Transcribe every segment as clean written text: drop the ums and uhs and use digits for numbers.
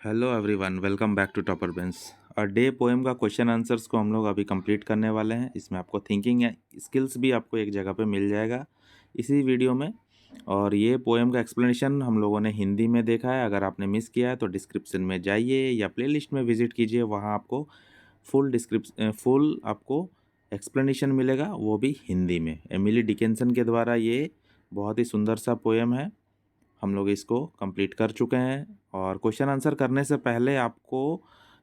Hello everyone, welcome back to topper bench. और Day poem का question answers को हम लोग अभी कंप्लीट करने वाले हैं। इसमें आपको थिंकिंग या स्किल्स भी आपको एक जगह पे मिल जाएगा इसी वीडियो में। और ये पोएम का एक्सप्लेनेशन हम लोगों ने हिंदी में देखा है। अगर आपने मिस किया है तो डिस्क्रिप्शन में जाइए या प्लेलिस्ट में विजिट कीजिए, वहाँ आपको फुल आपको एक्सप्लेनेशन मिलेगा, वो भी हिंदी में। एमिली डिकिंसन के द्वारा ये बहुत ही सुंदर सा पोएम है। हम लोग इसको कंप्लीट कर चुके हैं। और क्वेश्चन आंसर करने से पहले आपको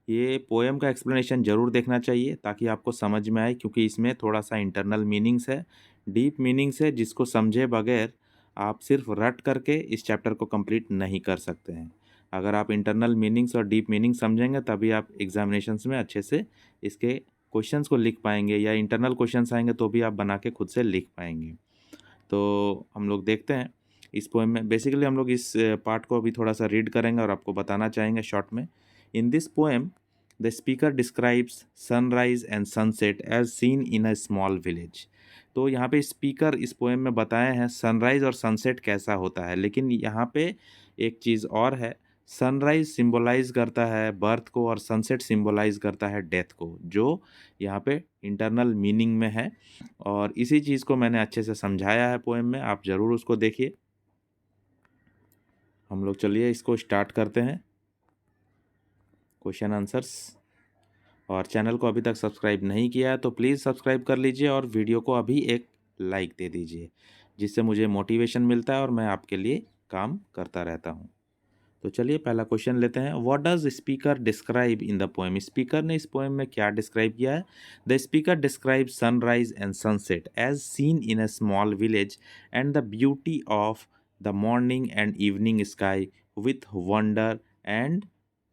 ये पोएम का एक्सप्लेनेशन ज़रूर देखना चाहिए ताकि आपको समझ में आए, क्योंकि इसमें थोड़ा सा इंटरनल मीनिंग्स है, डीप मीनिंग्स है, जिसको समझे बगैर आप सिर्फ रट करके इस चैप्टर को कंप्लीट नहीं कर सकते हैं। अगर आप इंटरनल मीनिंग्स और डीप मीनिंग समझेंगे तभी आप एग्जामिनेशंस में अच्छे से इसके क्वेश्चंस को लिख पाएंगे, या इंटरनल क्वेश्चंस आएंगे तो भी आप बना के खुद से लिख पाएंगे। तो हम लोग देखते हैं इस पोएम में। बेसिकली हम लोग इस पार्ट को अभी थोड़ा सा रीड करेंगे और आपको बताना चाहेंगे शॉर्ट में। In this poem the speaker describes sunrise and sunset as seen in a small village. तो यहाँ पे स्पीकर इस पोएम में बताए हैं सनराइज और सनसेट कैसा होता है, लेकिन यहाँ पे एक चीज़ और है। सनराइज सिंबलाइज करता है बर्थ को और सनसेट सिंबलाइज करता है डेथ को, जो यहाँ पे इंटरनल मीनिंग में है। और इसी चीज़ को मैंने अच्छे से समझाया है पोएम में, आप ज़रूर उसको देखिए। हम लोग चलिए इसको स्टार्ट करते हैं, क्वेश्चन आंसर्स। और चैनल को अभी तक सब्सक्राइब नहीं किया है तो प्लीज़ सब्सक्राइब कर लीजिए और वीडियो को अभी एक लाइक दे दीजिए, जिससे मुझे मोटिवेशन मिलता है और मैं आपके लिए काम करता रहता हूँ। तो चलिए पहला क्वेश्चन लेते हैं। What does speaker describe in the poem? Speaker ने इस पोएम में क्या डिस्क्राइब किया है? The speaker describe sunrise and sunset as seen in a small village and the beauty of the morning and evening sky with wonder and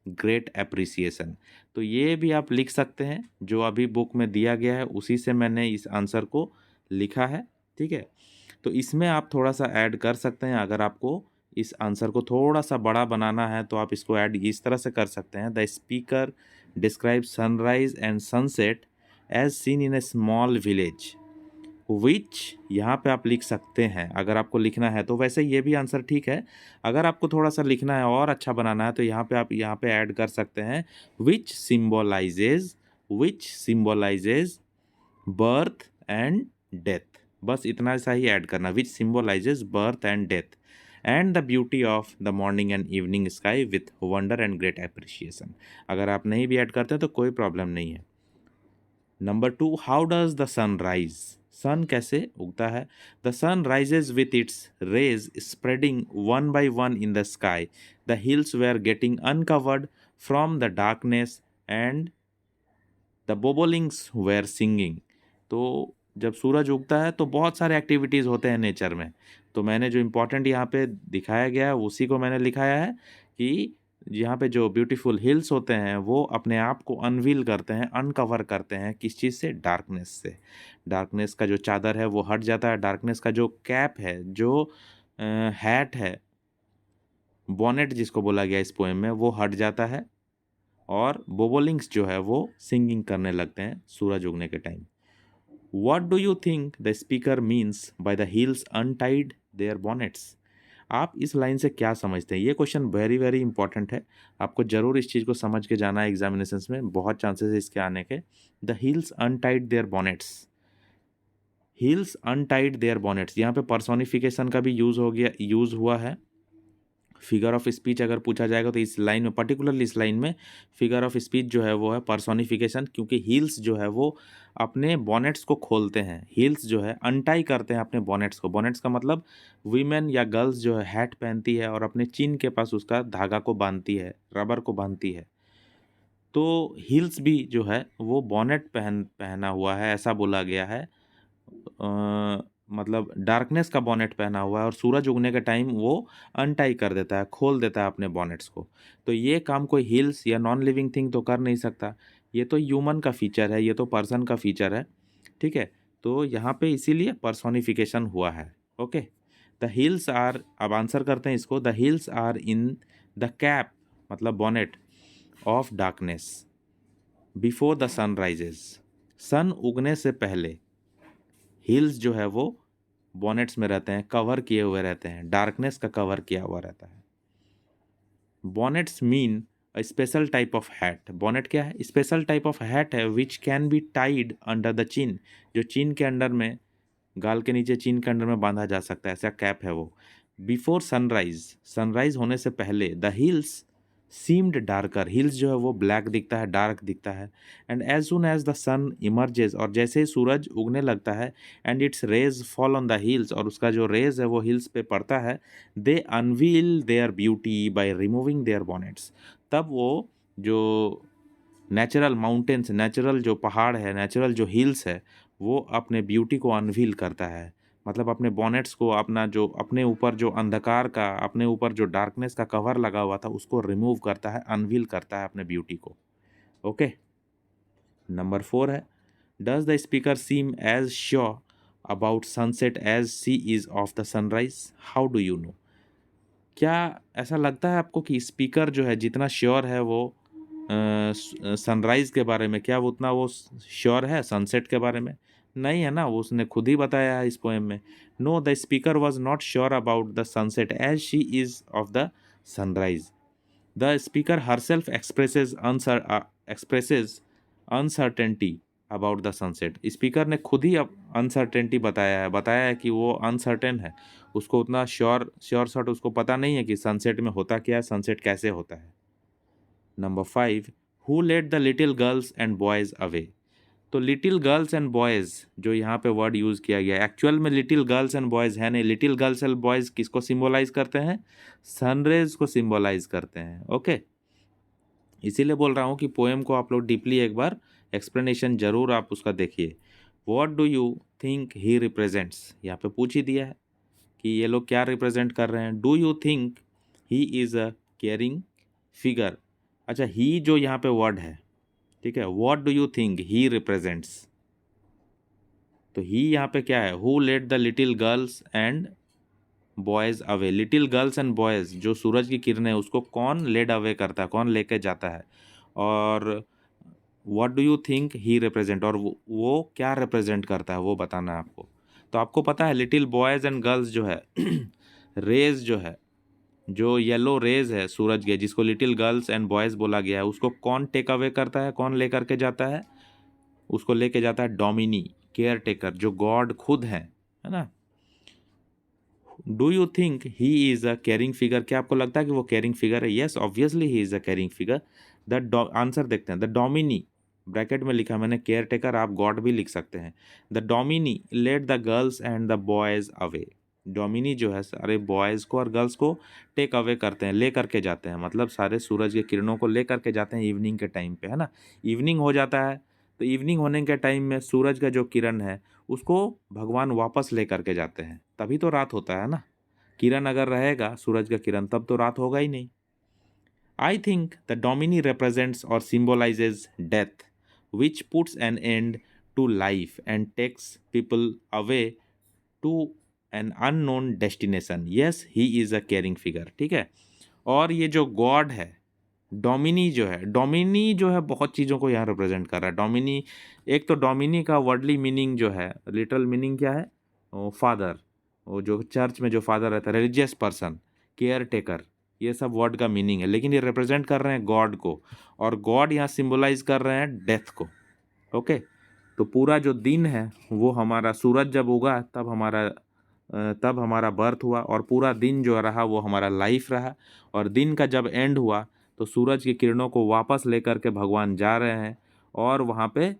great appreciation. तो ये भी आप लिख सकते हैं, जो अभी बुक में दिया गया है उसी से मैंने इस आंसर को लिखा है। ठीक है, तो इसमें आप थोड़ा सा ऐड कर सकते हैं। अगर आपको इस आंसर को थोड़ा सा बड़ा बनाना है तो आप इसको ऐड इस तरह से कर सकते हैं। The speaker describe sunrise and sunset as seen in a small village which, यहाँ पे आप लिख सकते हैं अगर आपको लिखना है तो। वैसे ये भी आंसर ठीक है। अगर आपको थोड़ा सा लिखना है और अच्छा बनाना है तो यहाँ पे आप यहाँ पे ऐड कर सकते हैं which symbolises birth and death. बस इतना सा ही ऐड करना, which symbolises birth and death and the beauty of the morning and evening sky with wonder and great appreciation. अगर आप नहीं भी ऐड करते तो कोई प्रॉब्लम नहीं है। Number 2, how does the sun rise? Sun कैसे उगता है? The sun rises with its rays spreading one by one in the sky. The hills were getting uncovered from the darkness and the bobolinks were singing. तो जब सूरज उगता है तो बहुत सारे एक्टिविटीज़ होते हैं नेचर में। तो मैंने जो इम्पोर्टेंट यहाँ पे दिखाया गया है उसी को मैंने लिखाया है कि यहाँ पे जो ब्यूटीफुल हिल्स होते हैं वो अपने आप को अनवील करते हैं, अनकवर करते हैं। किस चीज़ से? डार्कनेस से। डार्कनेस का जो चादर है वो हट जाता है, डार्कनेस का जो कैप है, जो हैट है, बॉनेट जिसको बोला गया इस पोएम में, वो हट जाता है। और बोबोलिंग्स जो है वो सिंगिंग करने लगते हैं सूरज उगने के time. What do you think the speaker means by the hills untied their bonnets? आप इस लाइन से क्या समझते हैं? ये क्वेश्चन वेरी वेरी इंपॉर्टेंट है। आपको जरूर इस चीज़ को समझ के जाना है एग्जामिनेशंस में, बहुत चांसेस है इसके आने के। The hills untied their bonnets, hills untied their bonnets, यहाँ पे पर्सोनिफिकेशन का भी यूज़ हुआ है। फिगर ऑफ स्पीच अगर पूछा जाएगा तो इस लाइन में, पर्टिकुलरली इस लाइन में फिगर ऑफ स्पीच जो है वो है पर्सोनिफिकेशन, क्योंकि हील्स जो है वो अपने बॉनेट्स को खोलते हैं। हील्स जो है अनटाई करते हैं अपने बॉनेट्स को। बॉनेट्स का मतलब वीमेन या गर्ल्स जो है हैट पहनती है और अपने चिन के पास उसका धागा को बांधती है, रबर को बांधती है। तो हील्स भी जो है वो बॉनेट पहना हुआ है, ऐसा बोला गया है। मतलब डार्कनेस का बॉनेट पहना हुआ है और सूरज उगने के टाइम वो अनटाई कर देता है, खोल देता है अपने बॉनेट्स को। तो ये काम कोई हिल्स या नॉन लिविंग थिंग तो कर नहीं सकता। ये तो ह्यूमन का फीचर है, ये तो पर्सन का फीचर है। ठीक है, तो यहाँ पे इसीलिए पर्सोनिफिकेशन हुआ है। ओके, द हिल्स आर, अब आंसर करते हैं इसको। The hills are in the cap, मतलब bonnet of darkness before the sun rises. Sun उगने से पहले हिल्स जो है वो बॉनेट्स में रहते हैं, कवर किए हुए रहते हैं, डार्कनेस का कवर किया हुआ रहता है। Bonnets mean a special type of hat. Bonnet क्या है? स्पेशल टाइप ऑफ हैट है which can be tied under the chin, जो चिन के अंडर में, गाल के नीचे चिन के अंडर में बांधा जा सकता है, ऐसा कैप है वो। बिफोर सनराइज, सनराइज होने से पहले the hills seemed darker, hills जो है वो ब्लैक दिखता है, डार्क दिखता है। And as soon as the sun emerges, और जैसे ही सूरज उगने लगता है, and its rays fall on the hills, और उसका जो रेज है वो हिल्स पे पड़ता है, they unveil their beauty by removing their bonnets, तब वो जो नेचुरल माउंटेन्स, नेचुरल जो पहाड़ है, नेचुरल जो हिल्स है, वो अपने ब्यूटी को अनवील करता है, मतलब अपने बॉनेट्स को, अपना जो अपने ऊपर जो अंधकार का, अपने ऊपर जो डार्कनेस का कवर लगा हुआ था उसको रिमूव करता है, अनवील करता है अपने ब्यूटी को। ओके, नंबर 4 है, does the speaker seem as sure about sunset as she is of the sunrise, how do you know? क्या ऐसा लगता है आपको कि स्पीकर जो है जितना श्योर है वो सनराइज़ के बारे में, क्या वो उतना वो श्योर है सनसेट के बारे में? नहीं है ना, वो उसने खुद ही बताया है इस पोएम में। No, the speaker was not sure about the sunset as she is of the sunrise. The speaker herself expresses uncertainty about the sunset. Speaker ने खुद ही अब अनसर्टेनिटी बताया है कि वो अनसर्टेन है, उसको उतना श्योर शॉट उसको पता नहीं है कि सनसेट में होता क्या है, सनसेट कैसे होता है। Number 5, who let the little girls and boys away. तो लिटिल गर्ल्स एंड बॉयज़ जो यहाँ पे वर्ड यूज़ किया गया है, एक्चुअल में लिटिल गर्ल्स एंड बॉयज़ है नहीं, लिटिल गर्ल्स एंड बॉयज़ किसको सिम्बोलाइज करते हैं? सनरेज को सिम्बोलाइज करते हैं। ओके, इसीलिए बोल रहा हूँ कि पोएम को आप लोग डीपली एक बार एक्सप्लेनेशन जरूर आप उसका देखिए। What do you think he represents, यहाँ पे पूछ ही दिया है कि ये लोग क्या रिप्रेजेंट कर रहे हैं। Do you think he is a caring figure. अच्छा, ही जो यहाँ पे वर्ड है, ठीक है, what do you think he represents, तो ही यहाँ पे क्या है? Who let the little girls and boys away. Little girls and boys जो सूरज की किरणें, उसको कौन लेड अवे करता है, कौन लेके जाता है? और what do you think he represent, और वो क्या रिप्रेजेंट करता है वो बताना है आपको। तो आपको पता है लिटिल बॉयज़ एंड गर्ल्स जो है रेज जो है, जो येलो रेज है सूरज के, जिसको लिटिल गर्ल्स एंड बॉयज़ बोला गया है, उसको कौन टेक अवे करता है, कौन ले करके जाता है? उसको लेके जाता है डोमिनी, केयर टेकर, जो गॉड खुद है ना। Do you think he is a caring figure, क्या आपको लगता है कि वो केयरिंग फिगर है? Yes, obviously he is a caring figure. The answer देखते हैं। द डोमिनी, ब्रैकेट में लिखा मैंने केयर टेकर, आप गॉड भी लिख सकते हैं। The Duminy let the girls and the boys away. Duminy जो है सारे बॉयज़ को और गर्ल्स को टेक अवे करते हैं, ले करके जाते हैं, मतलब सारे सूरज की किरणों को ले करके जाते हैं इवनिंग के टाइम पे, है ना। इवनिंग हो जाता है, तो इवनिंग होने के टाइम में सूरज का जो किरण है उसको भगवान वापस ले करके जाते हैं, तभी तो रात होता है ना। किरण अगर रहेगा, सूरज का किरण, तब तो रात होगा ही नहीं। I think the dominie represents और symbolises death which puts an end to life and takes people away to an unknown destination. Yes, he is a caring figure, ठीक है। और ये जो गॉड है, डोमिनी जो है, डोमिनी जो है बहुत चीज़ों को यहाँ रिप्रेजेंट कर रहा है। डोमिनी, एक तो डोमिनी का वर्डली मीनिंग जो है, लिटरल मीनिंग क्या है? फादर, वो जो चर्च में जो फादर रहता है, रिलीजियस पर्सन, केयर टेकर, ये सब वर्ड का मीनिंग है। लेकिन ये रिप्रेजेंट कर रहे हैं गॉड को, और गॉड यहाँ सिम्बोलाइज कर रहे हैं डेथ को। ओके, तो पूरा जो दिन है वो हमारा, सूरज जब उगा तब हमारा बर्थ हुआ, और पूरा दिन जो रहा वो हमारा लाइफ रहा। और दिन का जब एंड हुआ तो सूरज की किरणों को वापस लेकर के भगवान जा रहे हैं, और वहाँ पे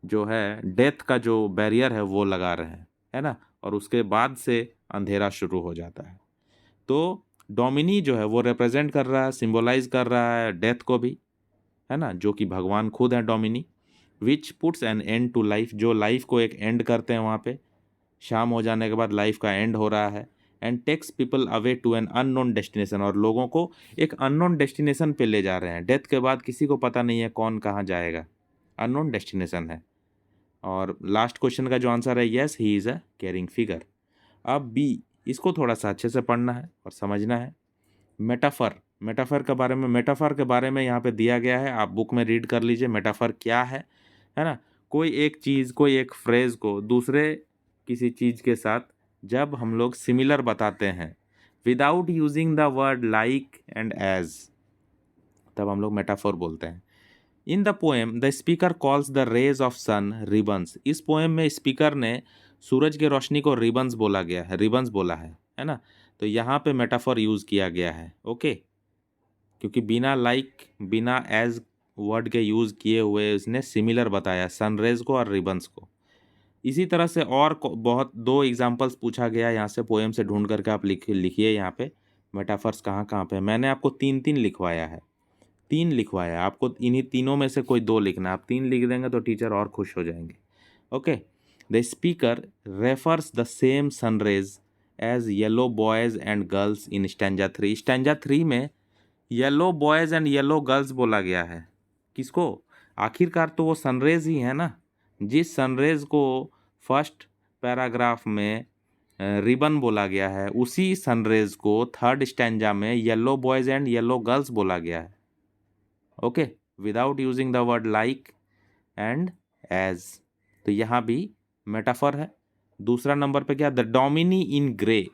जो है डेथ का जो बैरियर है वो लगा रहे हैं, है ना। और उसके बाद से अंधेरा शुरू हो जाता है। तो डोमिनी जो है वो रिप्रेजेंट कर रहा है, सिंबलाइज कर रहा है डेथ को भी, है ना, जो कि भगवान खुद हैं dominie. Which puts an end to life, जो लाइफ को एक एंड करते हैं, वहाँ पे शाम हो जाने के बाद लाइफ का एंड हो रहा है। And takes people away to an unknown destination, और लोगों को एक अननोन डेस्टिनेशन पे ले जा रहे हैं। डेथ के बाद किसी को पता नहीं है कौन कहाँ जाएगा, अननोन डेस्टिनेशन है। और लास्ट क्वेश्चन का जो आंसर है, yes he is a caring figure. अब बी, इसको थोड़ा सा अच्छे से पढ़ना है और समझना है। मेटाफर, मेटाफर के बारे में यहाँ पे दिया गया है, आप बुक में रीड कर लीजिए। मेटाफर क्या है ना। कोई एक चीज़, कोई एक फ्रेज़ को दूसरे किसी चीज़ के साथ जब हम लोग सिमिलर बताते हैं, without using the word like and as, तब हम लोग मेटाफोर बोलते हैं। In the poem the speaker calls the rays of sun ribbons. इस पोएम में स्पीकर ने सूरज की रोशनी को रिबन्स बोला गया है, रिबन्स बोला है ना। तो यहाँ पे मेटाफोर यूज किया गया है, ओके। क्योंकि बिना लाइक बिना एज वर्ड के यूज किए हुए उसने सिमिलर बताया सनरेज को और रिबन्स को। इसी तरह से और बहुत 2 एग्जाम्पल्स पूछा गया यहाँ से, पोएम से ढूंढ करके आप लिखिए यहाँ पे मेटाफर्स कहाँ कहाँ पे। मैंने आपको 3 लिखवाया है, 3 लिखवाया है आपको। इन्हीं तीनों में से कोई 2 लिखना है। आप 3 लिख देंगे तो टीचर और खुश हो जाएंगे, okay. The speaker refers the same sunrays as yellow boys and girls in stanza 3। Stanza 3 में yellow boys and yellow girls बोला गया है। किसको? आखिरकार तो वो सनरेज ही है ना। जिस सनरेज को फर्स्ट पैराग्राफ में रिबन बोला गया है, उसी सनरेज को थर्ड स्टैंजा में yellow boys and yellow girls बोला गया है, okay, without using the word like and as. तो यहाँ भी मेटाफर है। दूसरा नंबर पे क्या, the dominie in grey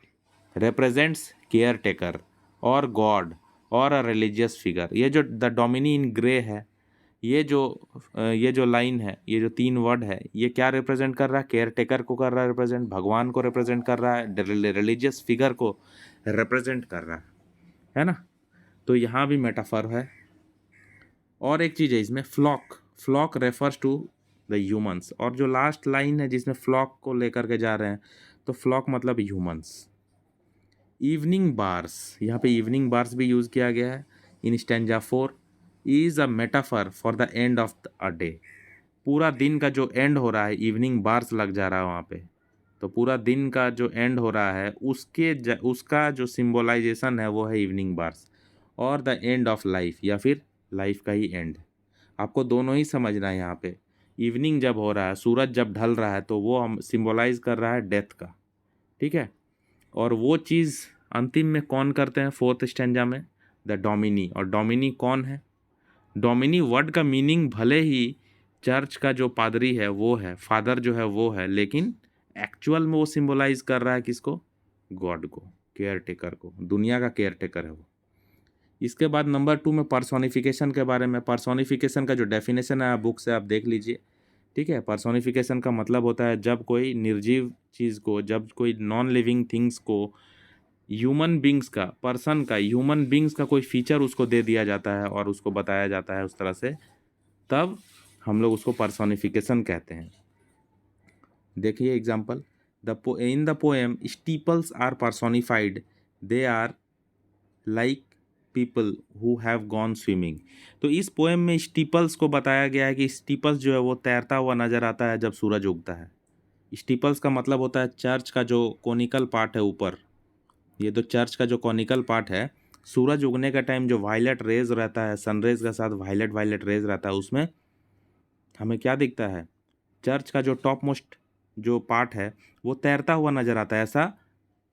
represents caretaker और गॉड और अ रिलीजियस फिगर। ये जो द डोमिनी इन ग्रे है, ये जो लाइन है, ये जो 3 वर्ड है, ये क्या रिप्रेजेंट कर रहा है? केयर टेकर को कर रहा है रिप्रेजेंट, भगवान को रिप्रेजेंट कर रहा है, रिलीजियस फिगर को रिप्रेजेंट कर रहा है ना। तो यहाँ भी मेटाफर है। और एक चीज़ है इसमें, flock. Flock refers to the humans. और जो लास्ट लाइन है जिसमें फ्लॉक को लेकर के जा रहे हैं, तो फ्लॉक मतलब ह्यूमंस। इवनिंग बार्स, यहाँ पे इवनिंग बार्स भी यूज़ किया गया है in stanza 4 is a metaphor for the end of a day. पूरा दिन का जो एंड हो रहा है, इवनिंग बार्स लग जा रहा है वहाँ पे, तो पूरा दिन का जो एंड हो रहा है उसका जो सिंबलाइजेशन है वो है इवनिंग बार्स, और द एंड ऑफ लाइफ या फिर लाइफ का ही एंड। आपको दोनों ही समझना है यहाँ पे। इवनिंग जब हो रहा है, सूरज जब ढल रहा है, तो वो हम सिंबलाइज कर रहा है डेथ का, ठीक है। और वो चीज़ अंतिम में कौन करते हैं फोर्थ स्टैंजा में? The Duminy. और डोमिनी कौन है? डोमिनी वर्ड का मीनिंग भले ही चर्च का जो पादरी है वो है, फादर जो है वो है, लेकिन एक्चुअल में वो सिंबलाइज कर रहा है किसको? गॉड को, केयर टेकर को, दुनिया का केयर टेकर है वो। इसके बाद नंबर 2 में पर्सोनिफिकेशन के बारे में। पर्सोनिफिकेशन का जो डेफिनेशन है बुक से आप देख लीजिए, ठीक है। पर्सोनिफिकेशन का मतलब होता है जब कोई निर्जीव चीज़ को, जब कोई नॉन लिविंग थिंग्स को ह्यूमन बींग्स का, पर्सन का, ह्यूमन बींग्स का कोई फीचर उसको दे दिया जाता है और उसको बताया जाता है उस तरह से, तब हम लोग उसको पर्सोनिफिकेशन कहते हैं। देखिए example, in the poem steeples are personified, they are like people who have gone swimming. तो इस पोएम में स्टीपल्स को बताया गया है कि स्टीपल्स जो है वो तैरता हुआ नजर आता है जब सूरज उगता है। स्टीपल्स का मतलब होता है चर्च का जो कोनिकल पार्ट है ऊपर, ये तो चर्च का जो कॉनिकल पार्ट है, सूरज उगने का टाइम जो वायलेट रेज रहता है, सनरेज के साथ वायलेट वायलेट रेज रहता है, उसमें हमें क्या दिखता है? चर्च का जो टॉप मोस्ट जो पार्ट है वो तैरता हुआ नजर आता है, ऐसा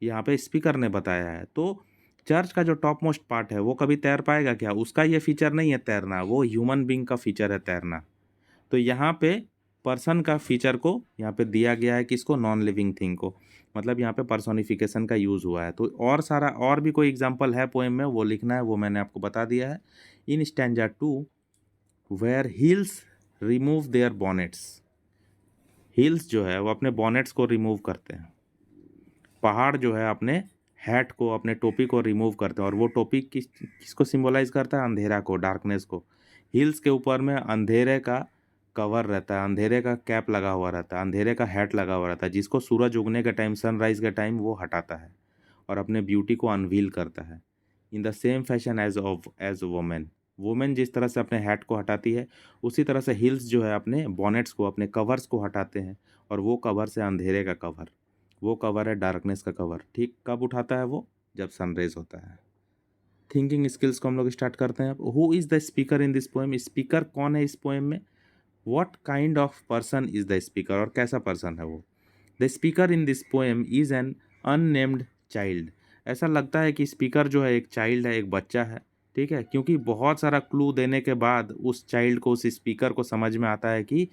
यहाँ पे स्पीकर ने बताया है। तो चर्च का जो टॉप मोस्ट पार्ट है वो कभी तैर पाएगा क्या? उसका ये फीचर नहीं है तैरना, वो ह्यूमन बींग का फीचर है तैरना। तो यहाँ पे पर्सन का फीचर को यहाँ पे दिया गया है किसको? नॉन लिविंग थिंग को। मतलब यहाँ पे पर्सोनिफिकेशन का यूज़ हुआ है। तो और सारा और भी कोई एग्जांपल है पोएम में, वो लिखना है, वो मैंने आपको बता दिया है। In stanza 2 where hills remove their bonnets. Hills जो है वो अपने बॉनेट्स को रिमूव करते हैं। पहाड़ जो है अपने हैट को, अपने टोपी को रिमूव करते हैं, और वो टोपी किसको सिंबलाइज करता है? अंधेरा को, डार्कनेस को। हिल्स के ऊपर में अंधेरे का कवर रहता है, अंधेरे का कैप लगा हुआ रहता है, अंधेरे का हैट लगा हुआ रहता है, जिसको सूरज उगने के टाइम, सनराइज के टाइम वो हटाता है और अपने ब्यूटी को अनवील करता है। In the same fashion as women, women जिस तरह से अपने हैट को हटाती है, उसी तरह से हिल्स जो है अपने बॉनेट्स को, अपने कवर्स को हटाते हैं, और वो कवर से अंधेरे का कवर, वो कवर है डार्कनेस का कवर। ठीक कब उठाता है वो? जब सनरेज होता है। थिंकिंग स्किल्स को हम लोग स्टार्ट करते हैं। Who is the speaker in this poem? Speaker कौन है इस पोएम में? What kind of person is the speaker, और कैसा पर्सन है वो? The speaker in this poem is an unnamed child. ऐसा लगता है कि स्पीकर जो है एक चाइल्ड है, एक बच्चा है, ठीक है, क्योंकि बहुत सारा क्लू देने के बाद उस चाइल्ड को, उस स्पीकर को समझ में आता है कि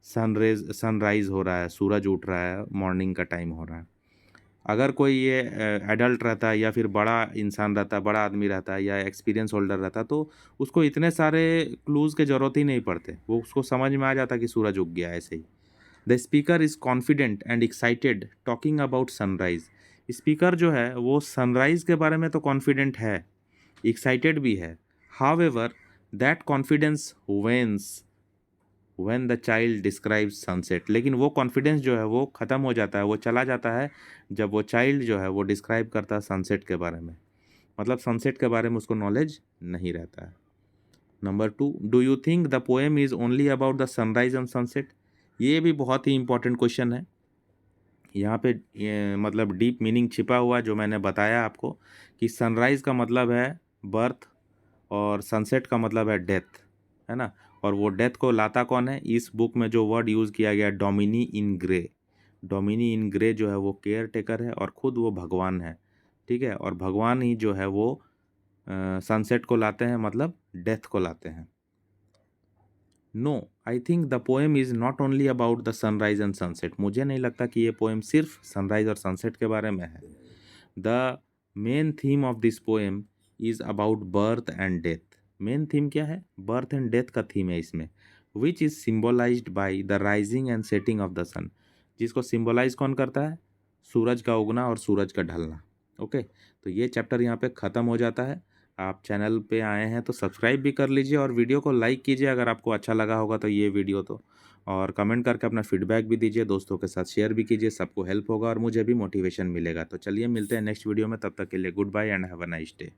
सनराइज हो रहा है, सूरज उठ रहा है, मॉर्निंग का टाइम हो रहा है। अगर कोई ये एडल्ट रहता है या फिर बड़ा इंसान रहता है, बड़ा आदमी रहता है या एक्सपीरियंस होल्डर रहता है, तो उसको इतने सारे क्लूज़ की ज़रूरत ही नहीं पड़ते, वो उसको समझ में आ जाता कि सूरज उग गया ऐसे ही। The speaker is confident and excited talking about sunrise. Speaker जो है वो सनराइज के बारे में तो कॉन्फिडेंट है, एक्साइटेड भी है। However that confidence veins when the child describes sunset. लेकिन वो कॉन्फिडेंस जो है वो ख़त्म हो जाता है, वो चला जाता है जब वो चाइल्ड जो है वो डिस्क्राइब करता है सनसेट के बारे में। मतलब सनसेट के बारे में उसको नॉलेज नहीं रहता है। Number 2, do you think the poem is only about the sunrise and sunset? ये भी बहुत ही इंपॉर्टेंट क्वेश्चन है। यहाँ पे ये मतलब डीप मीनिंग छिपा हुआ जो मैंने बताया आपको कि सनराइज़ का मतलब है बर्थ और सनसेट का मतलब है डेथ, है ना? और वो डेथ को लाता कौन है? इस बुक में जो वर्ड यूज़ किया गया Duminy in grey. Duminy in grey जो है वो केयर टेकर है और ख़ुद वो भगवान है, ठीक है? और भगवान ही जो है वो सनसेट को लाते हैं, मतलब डेथ को लाते हैं। No, I think the poem is not only about the sunrise and sunset. मुझे नहीं लगता कि ये पोएम सिर्फ सनराइज और सनसेट के बारे में है। The main theme of this poem is about birth and death. Main theme क्या है? बर्थ एंड डेथ का थीम है इसमें, which is symbolised by the rising and setting of the sun. जिसको सिम्बोलाइज कौन करता है? सूरज का उगना और सूरज का ढलना। ओके, तो ये चैप्टर यहाँ पे ख़त्म हो जाता है। आप चैनल पे आए हैं तो सब्सक्राइब भी कर लीजिए और वीडियो को लाइक कीजिए अगर आपको अच्छा लगा होगा तो ये वीडियो तो, और कमेंट करके अपना फीडबैक भी दीजिए, दोस्तों के साथ शेयर भी कीजिए, सबको हेल्प होगा और मुझे भी मोटिवेशन मिलेगा। तो चलिए मिलते हैं नेक्स्ट वीडियो में, तब तक के लिए goodbye and have a nice day.